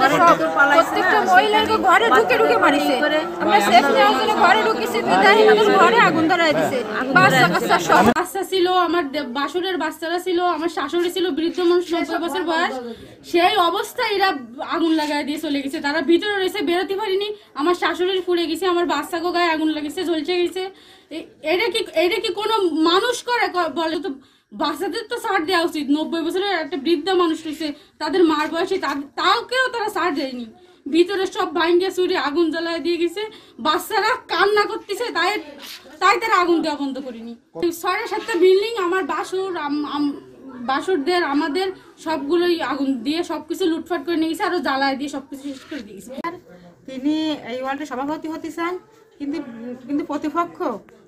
প্রত্যেকটা মহিলাকে ঘরে ঢুকে ঢুকে মারিছে। আমরা সেফ নেওয়ার জন্য ঘরে ঢুকেছি, বিদায় আমাদের ঘরে আগুন ধরায় দিছে। বাচ্চা কাচ্চা সব বাচ্চা ছিল, আমার বাসুরের বাচ্চারা ছিল, আমার শাশুড়ি ছিল বৃদ্ধ মানুষ 90 বছর বয়স। সেই অবস্থায় এরা আগুন লাগায় দিয়ে চলে গেছে। তারা ভিতরে রয়েছে, বেরোতে পারিনি। আমার শাশুড়ির পুড়ে গেছে, আমার বাচ্চাকে গায়ে আগুন লেগেছে, জ্বলছে গেছে। এটা কি কোনো মানুষ করে বলে? তো বাচ্চাদের তো ছাড় দেওয়া উচিত। 90 বছরের একটা বৃদ্ধ মানুষ রয়েছে, তাদের মার বয়সে, তাকেও তারা ছাড় দেয়নি। ভিতরে সব ভাঙ্গে চুরি আগুন জ্বালায় দিয়ে গেছে। বাচ্চারা কান্না করতেছে, তাই তারা আগুন দেওয়া বন্ধ করেনি। 6-7টা বিল্ডিং আমার বাসুরদের আমাদের সবগুলোই আগুন দিয়ে সবকিছু লুটফাট করে নিয়ে গেছে, আরো জ্বালায় দিয়ে সবকিছু শেষ করে দিয়েছে। তিনি এই ওয়ার্ডের সভাপতি হতে চান, কিন্তু প্রতিপক্ষ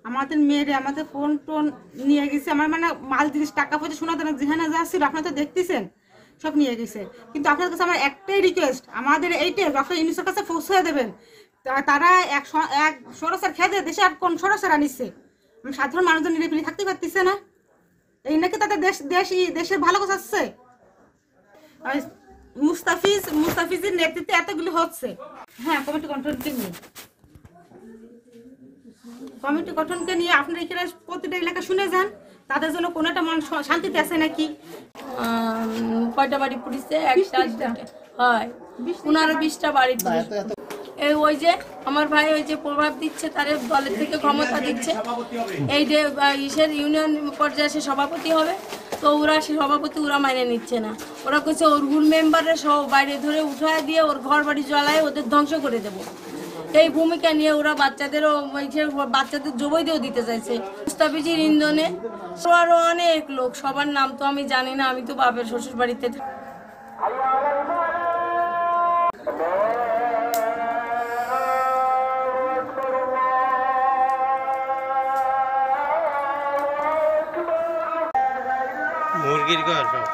আমাদের মেয়েরে আমাদের ফোন টোন নিয়ে গেছে। আমার মানে মাল জিনিস টাকা পয়সা শোনা দেন যেখানে যা ছিল আপনারা তো দেখতেছেন সব নিয়ে গেছে। কিন্তু আপনার কাছে আমার একটাই রিকোয়েস্ট, আমাদের এইটাই ডক্টর ইউনূসের কাছে পৌঁছে দেবেন। তারা এক সরসার খেয়ে দেশে আর কোন সরসার আনিচ্ছে, সাধারণ মানুষজন নিরিবিলি থাকতে পারতেছে না। এই নাকি তাদের দেশের ভালো কথা আসছে। মুস্তাফিজের নেতৃত্বে এতগুলো হচ্ছে। হ্যাঁ, কমিটি গঠনকে নিয়ে আপনারা এখানে প্রতিটা এলাকা শুনে যান, তাদের জন্য কোনো একটা মানুষ শান্তিতে আছে নাকি। কয়টা বাড়ি পুড়িছে? একটা হয় 15-20টা বাড়ি পুড়িছে। ওই যে আমার ভাই ওই যে প্রভাব দিচ্ছে, তার দলের থেকে ক্ষমতা দিচ্ছে। এই যে ইসের ইউনিয়ন পর্যায়ে সে সভাপতি হবে, তো ওরা সে সভাপতি ওরা মাইনে নিচ্ছে না। ওরা কইছে ওর রুল মেম্বারের সব বাইরে ধরে উঠায় দিয়ে ওর ঘর বাড়ি জ্বালায় ওদের ধ্বংস করে দেবো। এই ভূমিকা নিয়ে ওরা বাচ্চাদের জবই দিয়েও দিতে চাইছে। মুস্তাফিজের ইন্ধনে আরো অনেক লোক, সবার নাম তো আমি জানি না, আমি তো বাপের শ্বশুর বাড়িতে। মুরগির ঘর সব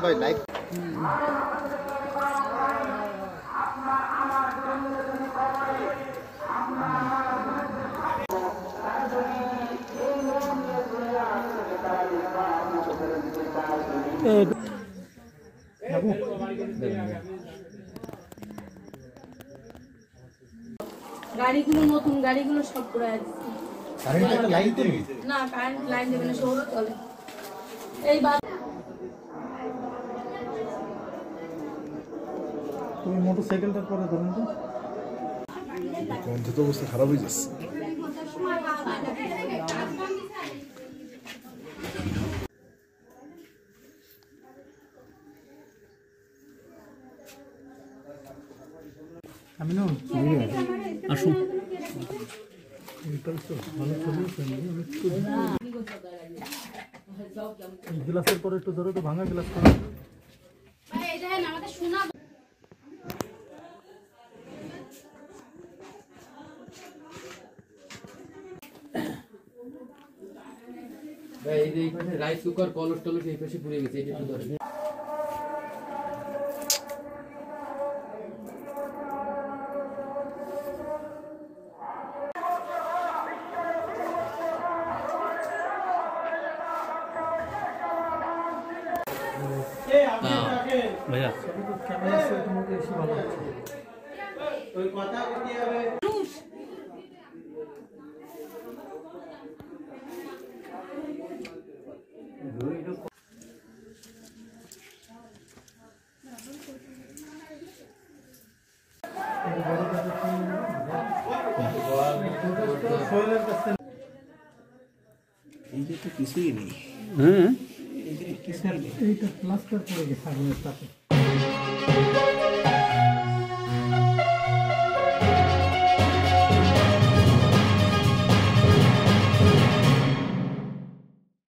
ভাই লাইক গাড়িগুলো নতুন গাড়িগুলো সব পুরো না, কারেন্ট লাইন দেবে না, সৌর চলে। এই তুমি মোটরসাইকেলটার পরে ধরুন তো, গন্ধ তো অবস্থা খারাপ হয়ে যাচ্ছে। আমি না আসুন গ্লাসের পরে একটু ধরো তো, ভাঙা গ্লাস করে। রাইস কুকার কলস টলস এই পাশে পুড়ে গেছে, এটা একটু ধরে। ভাইয়া এইটা তো কিছুই নেই। এইটা প্লাস্টার করে গেছে আগুনের তাপে।